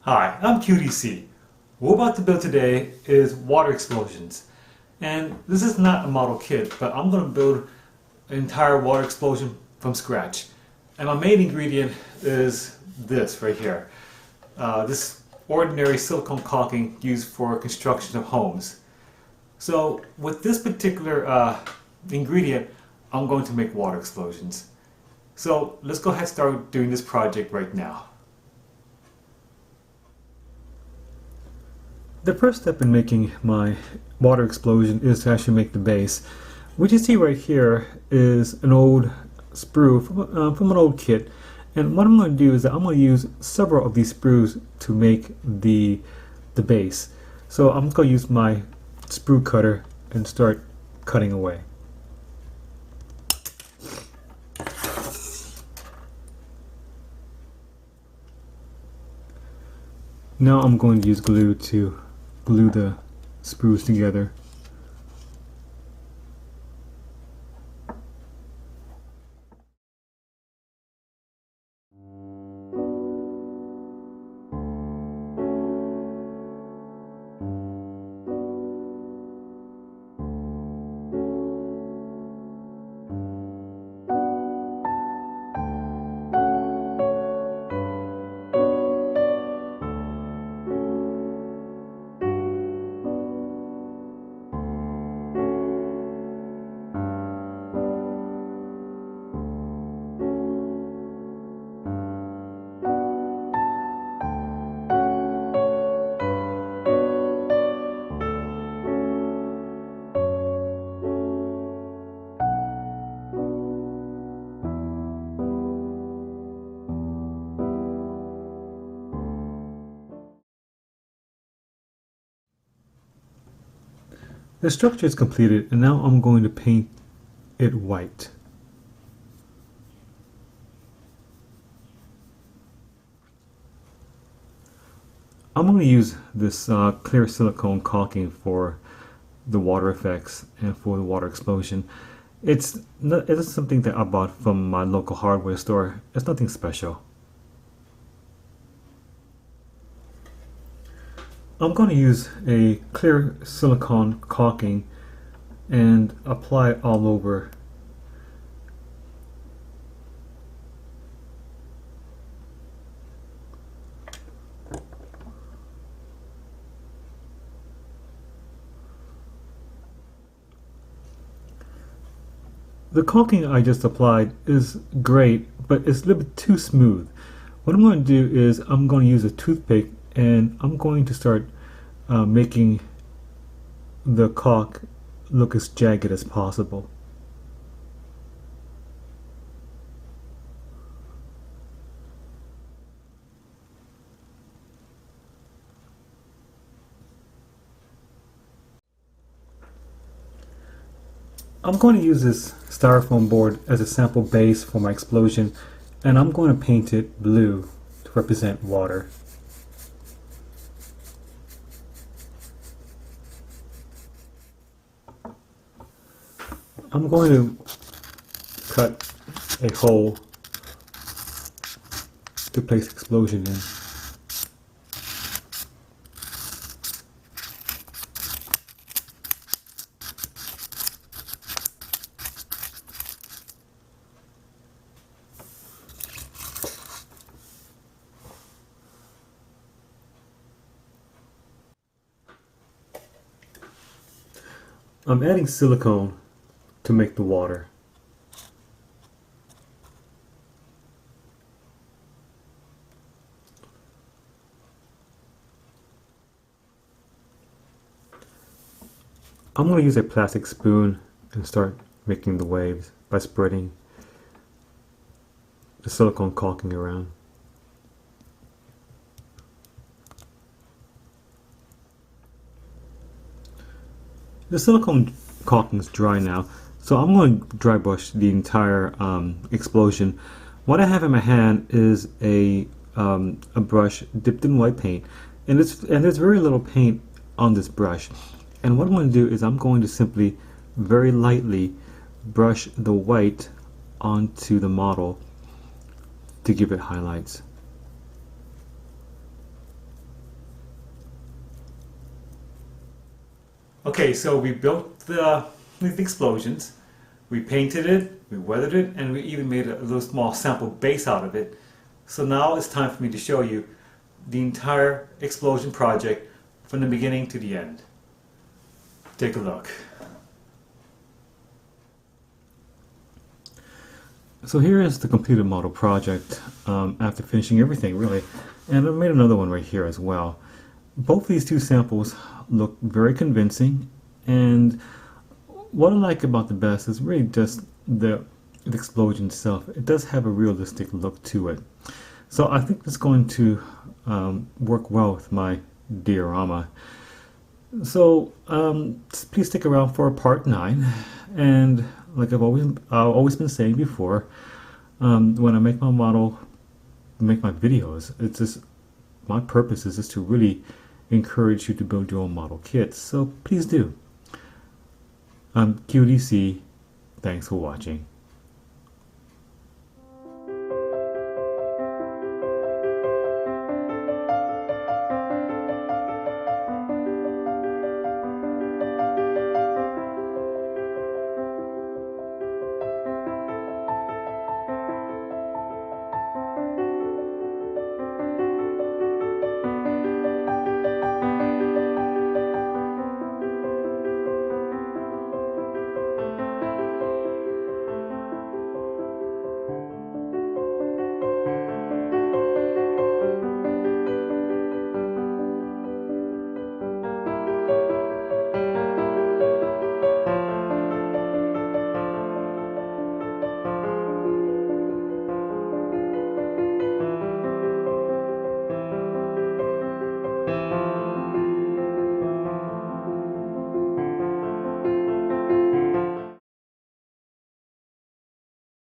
Hi, I'm QDC. What we're about to build today is water explosions. And this is not a model kit, but I'm going to build an entire water explosion from scratch. And my main ingredient is this right here. This ordinary silicone caulking used for construction of homes. So with this particular ingredient, I'm going to make water explosions. So let's go ahead and start doing this project right now. The first step in making my water explosion is to actually make the base. What you see right here is an old sprue from an old kit, and what I'm going to do is that I'm going to use several of these sprues to make the base. So I'm going to use my sprue cutter and start cutting away. Now I'm going to use glue to glue the sprues together. The structure is completed, and now I'm going to paint it white. I'm going to use this clear silicone caulking for the water effects and for the water explosion. It's something that I bought from my local hardware store. It's nothing special. I'm going to use a clear silicone caulking and apply it all over. The caulking I just applied is great, but it's a little bit too smooth. What I'm going to do is I'm going to use a toothpick, and I'm going to start making the caulk look as jagged as possible. I'm going to use this styrofoam board as a sample base for my explosion, and I'm going to paint it blue to represent water. I'm going to cut a hole to place the explosion in. I'm adding silicone to make the water. I'm going to use a plastic spoon and start making the waves by spreading the silicone caulking around. The silicone caulking is dry now, so I'm going to dry brush the entire explosion. What I have in my hand is a brush dipped in white paint, and there's very little paint on this brush. And what I'm going to do is I'm going to simply very lightly brush the white onto the model to give it highlights. Okay, so we built the explosions, we painted it, we weathered it, and we even made a little small sample base out of it. So now it's time for me to show you the entire explosion project from the beginning to the end. Take a look. So here is the completed model project after finishing everything, really. And I made another one right here as well. Both these two samples look very convincing, and what I like about the best is really just the explosion itself. It does have a realistic look to it. So I think it's going to work well with my diorama. So please stick around for part 9. And like I've always been saying before, when I make my model, make my videos, it's just my purpose is just to really encourage you to build your own model kits. So please do. I'm QDC. Thanks for watching.